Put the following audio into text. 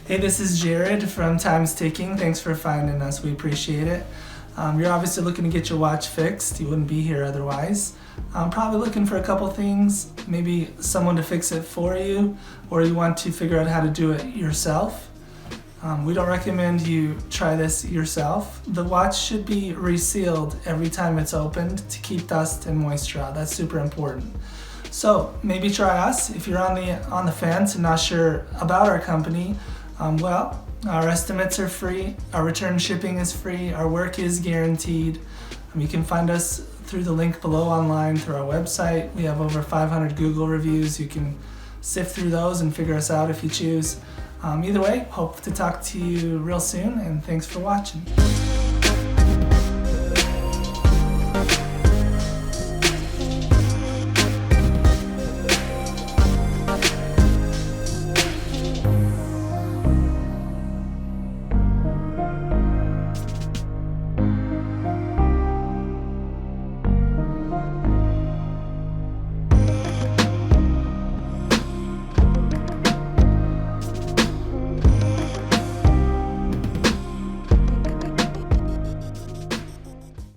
Hey, this is Jared from Time's Ticking. Thanks for finding us. We appreciate it. You're obviously looking to get your watch fixed. You wouldn't be here otherwise. I'm probably looking for a couple things, maybe someone to fix it for you, or you want to figure out how to do it yourself. We don't recommend you try this yourself. The watch should be resealed every time it's opened to keep dust and moisture out. That's super important. So maybe try us. If you're on the fence and not sure about our company, our estimates are free, our return shipping is free, our work is guaranteed. You can find us through the link below online through our website. We have over 500 Google reviews. You can sift through those and figure us out if you choose. Either way, hope to talk to you real soon, and thanks for watching.